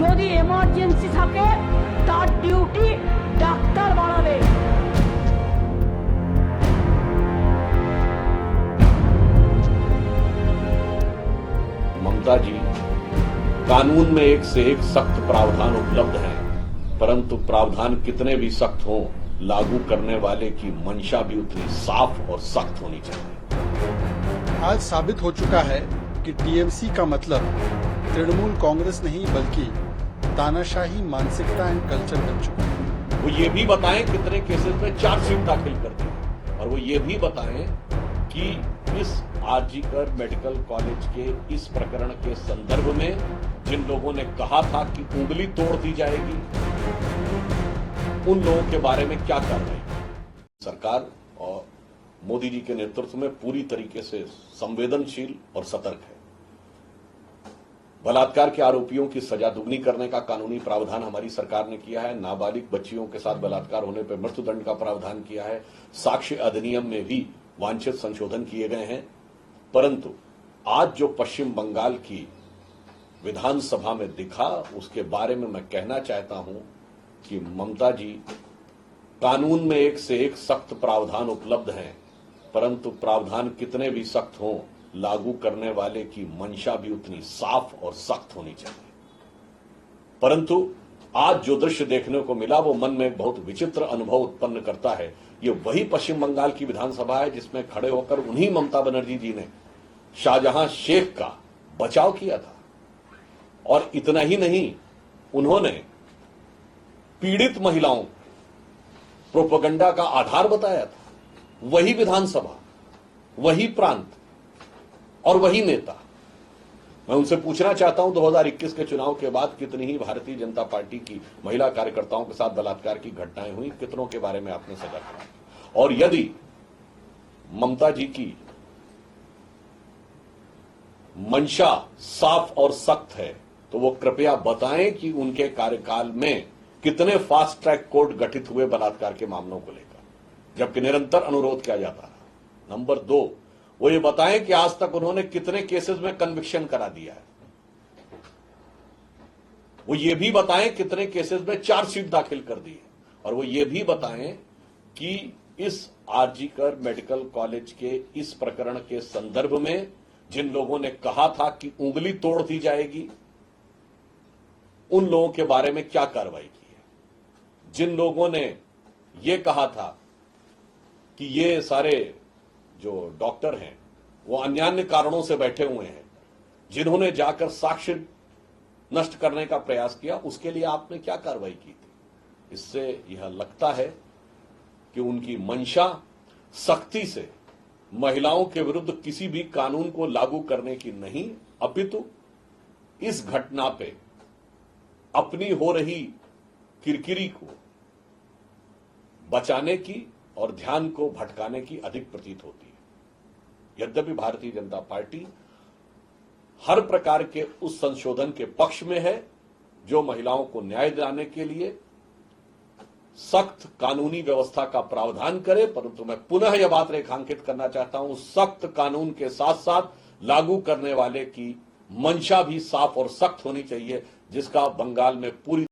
যদি এমার্জেন্সি থাকে তার ডিউটি ডাক্তার বাড়াবে। ममता जी, कानून में एक से एक सख्त प्रावधान उपलब्ध हैं, परंतु प्रावधान कितने भी सख्त हों, लागू करने वाले की मंशा भी उतनी साफ और सख्त होनी चाहिए। आज साबित हो चुका है कि टीएमसी का मतलब तृणमूल कांग्रेस नहीं बल्कि तानाशाही मानसिकता एंड कल्चर बन चुका है। वो ये भी बताएं कितने केसेस में चार्जशीट दाखिल कर दी, और वो ये भी बताएं कि इस आरजीकर मेडिकल कॉलेज के इस प्रकरण के संदर्भ में जिन लोगों ने कहा था कि उंगली तोड़ दी जाएगी, उन लोगों के बारे में क्या कार्रवाई। सरकार और मोदी जी के नेतृत्व में पूरी तरीके से संवेदनशील और सतर्क है। बलात्कार के आरोपियों की सजा दुगनी करने का कानूनी प्रावधान हमारी सरकार ने किया है। नाबालिग बच्चियों के साथ बलात्कार होने पर मृत्युदंड का प्रावधान किया है। साक्ष्य अधिनियम में भी वांछित संशोधन किए गए हैं। परंतु आज जो पश्चिम बंगाल की विधानसभा में दिखा, उसके बारे में मैं कहना चाहता हूं कि ममता जी, कानून में एक से एक सख्त प्रावधान उपलब्ध हैं, परंतु प्रावधान कितने भी सख्त हों, लागू करने वाले की मंशा भी उतनी साफ और सख्त होनी चाहिए। परंतु आज जो दृश्य देखने को मिला वो मन में एक बहुत विचित्र अनुभव उत्पन्न करता है। ये वही पश्चिम बंगाल की विधानसभा है जिसमें खड़े होकर उन्हीं ममता बनर्जी जी ने शाहजहां शेख का बचाव किया था, और इतना ही नहीं, उन्होंने पीड़ित महिलाओं प्रोपेगेंडा का आधार बताया था। वही विधानसभा, वही प्रांत और वही नेता। मैं उनसे पूछना चाहता हूं, 2021 के चुनाव के बाद कितनी ही भारतीय जनता पार्टी की महिला कार्यकर्ताओं के साथ बलात्कार की घटनाएं हुई, कितनों के बारे में आपने सजा करा। और यदि ममता जी की मंशा साफ और सख्त है तो वो कृपया बताएं कि उनके कार्यकाल में कितने फास्ट ट्रैक कोर्ट गठित हुए बलात्कार के मामलों को लेकर, जबकि निरंतर अनुरोध किया जाता रहा। नंबर 2, वो ये बताएं कि आज तक उन्होंने कितने केसेस में कन्विक्शन करा दिया है। वो ये भी बताएं कितने केसेस में चार्जशीट दाखिल कर दी है, और वो ये भी बताएं कि इस आरजीकर मेडिकल कॉलेज के इस प्रकरण के संदर्भ में जिन लोगों ने कहा था कि उंगली तोड़ दी जाएगी, उन लोगों के बारे में क्या कार्रवाई की है। जिन लोगों ने ये कहा था कि ये सारे जो डॉक्टर हैं वो अन्यान्य कारणों से बैठे हुए हैं, जिन्होंने जाकर साक्ष्य नष्ट करने का प्रयास किया, उसके लिए आपने क्या कार्रवाई की थी। इससे यह लगता है कि उनकी मंशा सख्ती से महिलाओं के विरुद्ध किसी भी कानून को लागू करने की नहीं, अपितु इस घटना पे अपनी हो रही किरकिरी को बचाने की और ध्यान को भटकाने की अधिक प्रतीत होती है। यद्यपि भारतीय जनता पार्टी हर प्रकार के उस संशोधन के पक्ष में है जो महिलाओं को न्याय दिलाने के लिए सख्त कानूनी व्यवस्था का प्रावधान करे, परंतु मैं पुनः यह बात रेखांकित करना चाहता हूं, सख्त कानून के साथ साथ लागू करने वाले की मंशा भी साफ और सख्त होनी चाहिए, जिसका बंगाल में पूरी